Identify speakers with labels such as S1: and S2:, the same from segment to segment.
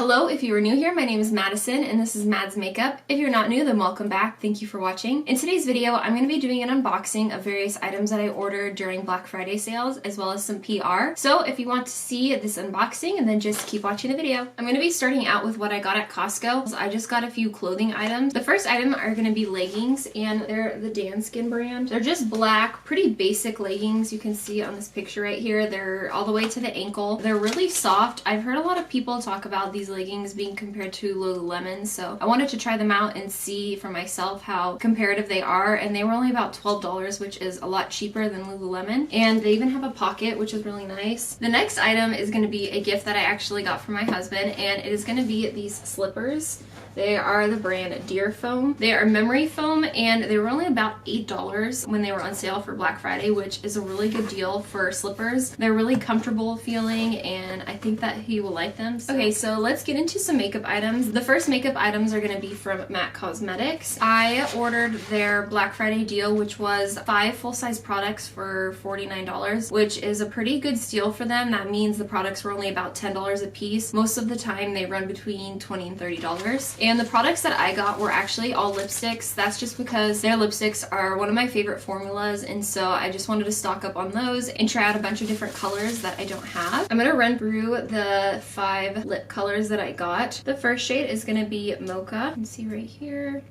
S1: Hello, if you are new here, my name is Madison and this is Mads Makeup. If you're not new, then welcome back. Thank you for watching. In today's video, I'm going to be doing an unboxing of various items that I ordered during Black Friday sales, as well as some PR. So if you want to see this unboxing, and then just keep watching the video. I'm going to be starting out with what I got at Costco. So I just got a few clothing items. The first item are going to be leggings, and they're the Danskin brand. They're just black, pretty basic leggings. You can see on this picture right here. They're all the way to the ankle. They're really soft. I've heard a lot of people talk about these leggings being compared to Lululemon, so I wanted to try them out and see for myself how comparative they are, and they were only about $12, which is a lot cheaper than Lululemon, and they even have a pocket, which is really nice. The next item is going to be a gift that I actually got from my husband, and it is going to be these slippers. They are the brand Deer Foam. They are memory foam, and they were only about $8 when they were on sale for Black Friday, which is a really good deal for slippers. They're really comfortable feeling, and I think that he will like them. Okay, so let's get into some makeup items. The first makeup items are going to be from MAC Cosmetics. I ordered their Black Friday deal, which was 5 full-size products for $49, which is a pretty good steal for them. That means the products were only about $10 a piece. Most of the time, they run between $20 and $30. And the products that I got were actually all lipsticks. That's just because their lipsticks are one of my favorite formulas, and so I just wanted to stock up on those and try out a bunch of different colors that I don't have. I'm gonna run through the 5 lip colors that I got. The first shade is gonna be Mocha. You can see right here.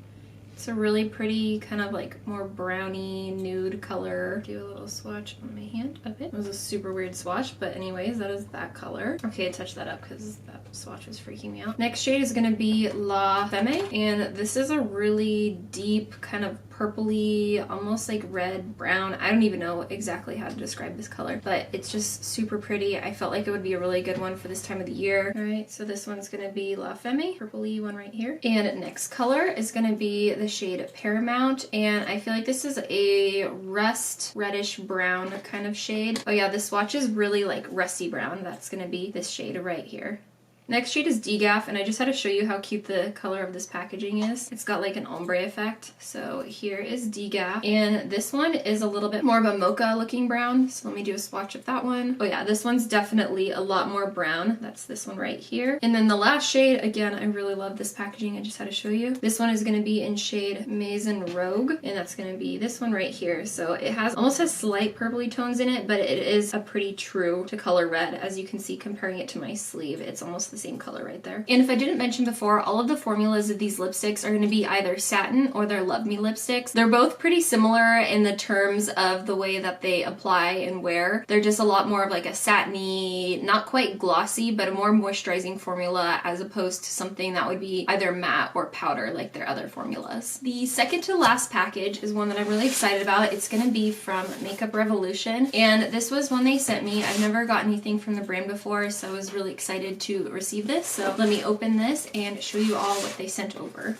S1: It's a really pretty kind of like more browny nude color. Do a little swatch on my hand of it. It was a super weird swatch, but anyways, that is that color. Okay, touch that up because that swatch was freaking me out. Next shade is gonna be La Femme, and this is a really deep kind of purpley, almost like red brown. I don't even know exactly how to describe this color, but it's just super pretty. I felt like it would be a really good one for this time of the year. All right, so this one's gonna be La Femme, purpley one right here. And next color is gonna be the shade Paramount, and I feel like this is a rust reddish brown kind of shade. Oh yeah, the swatch is really like rusty brown. That's gonna be this shade right here. Next shade is Degaff, and I just had to show you how cute the color of this packaging is. It's got like an ombre effect. So here is Degaff, and this one is a little bit more of a mocha looking brown. So let me do a swatch of that one. Oh yeah, this one's definitely a lot more brown. That's this one right here. And then the last shade, again, I really love this packaging. I just had to show you. This one is going to be in shade Maison Rogue, and that's going to be this one right here. So it almost has slight purpley tones in it, but it is a pretty true to color red. As you can see, comparing it to my sleeve, it's almost the same color right there. And if I didn't mention before, all of the formulas of these lipsticks are going to be either satin or they're Love Me lipsticks. They're both pretty similar in the terms of the way that they apply and wear. They're just a lot more of like a satiny, not quite glossy, but a more moisturizing formula as opposed to something that would be either matte or powder like their other formulas. The second to last package is one that I'm really excited about. It's going to be from Makeup Revolution, and this was one they sent me. I've never got anything from the brand before, so I was really excited to receive this. So let me open this and show you all what they sent over.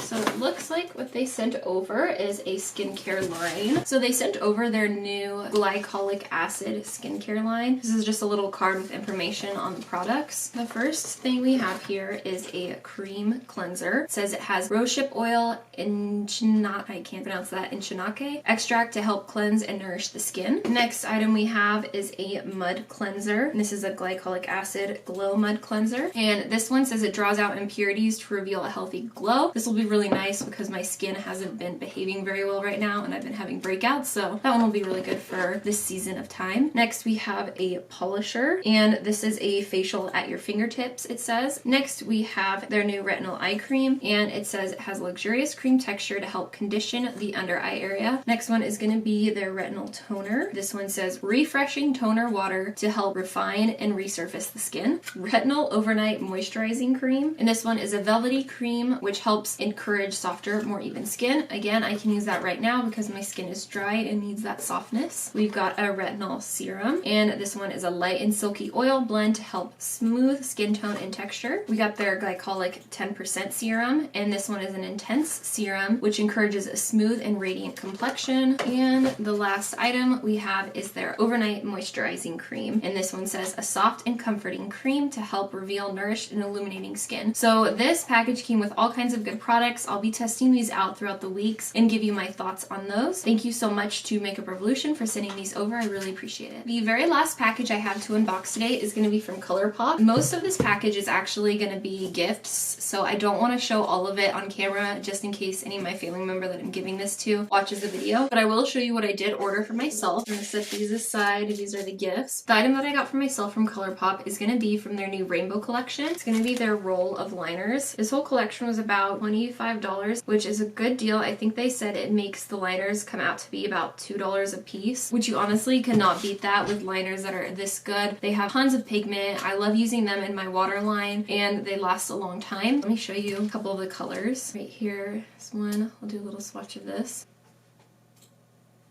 S1: So it looks like what they sent over is a skincare line. So they sent over their new glycolic acid skincare line. This is just a little card with information on the products. The first thing we have here is a cream cleanser. It says it has rosehip oil, I can't pronounce that, Inchinake extract to help cleanse and nourish the skin. Next item we have is a mud cleanser. And this is a glycolic acid glow mud cleanser. And this one says it draws out impurities to reveal a healthy glow. This will be really nice because my skin hasn't been behaving very well right now and I've been having breakouts, so that one will be really good for this season of time. Next we have a polisher, and this is a facial at your fingertips, it says. Next we have their new retinol eye cream, and it says it has luxurious cream texture to help condition the under eye area. Next one is going to be their retinol toner. This one says refreshing toner water to help refine and resurface the skin. Retinol overnight moisturizing cream, and this one is a velvety cream which helps encourage softer, more even skin. Again, I can use that right now because my skin is dry and needs that softness. We've got a retinol serum, and this one is a light and silky oil blend to help smooth skin tone and texture. We got their glycolic 10% serum, and this one is an intense serum which encourages a smooth and radiant complexion. And the last item we have is their overnight moisturizing cream, and this one says a soft and comforting cream to help reveal nourished and illuminating skin. So this package came with all kinds of good products. products. I'll be testing these out throughout the weeks and give you my thoughts on those. Thank you so much to Makeup Revolution for sending these over. I really appreciate it. The very last package I have to unbox today is going to be from Colourpop. Most of this package is actually going to be gifts, so I don't want to show all of it on camera just in case any of my family member that I'm giving this to watches the video, but I will show you what I did order for myself. I'm going to set these aside. These are the gifts. The item that I got for myself from Colourpop is going to be from their new Rainbow collection. It's going to be their roll of liners. This whole collection was about $25, which is a good deal. I think they said it makes the liners come out to be about $2 a piece, which you honestly cannot beat that with liners that are this good. They have tons of pigment. I love using them in my waterline and they last a long time. Let me show you a couple of the colors. Right here, this one, I'll do a little swatch of this.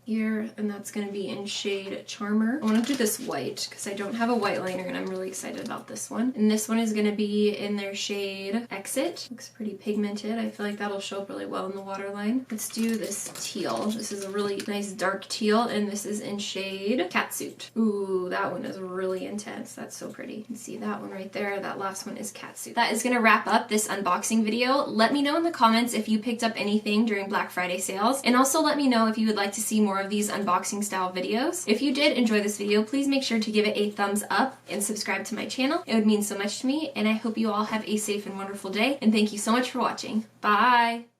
S1: Here, and that's going to be in shade Charmer. I want to do this white because I don't have a white liner and I'm really excited about this one. And this one is going to be in their shade Exit. Looks pretty pigmented. I feel like that'll show up really well in the waterline. Let's do this teal. This is a really nice dark teal and this is in shade Catsuit. Ooh, that one is really intense. That's so pretty. You can see that one right there. That last one is Catsuit. That is going to wrap up this unboxing video. Let me know in the comments if you picked up anything during Black Friday sales, and also let me know if you would like to see more of these unboxing style videos. If you did enjoy this video, please make sure to give it a thumbs up and subscribe to my channel. It would mean so much to me, and I hope you all have a safe and wonderful day, and thank you so much for watching. Bye!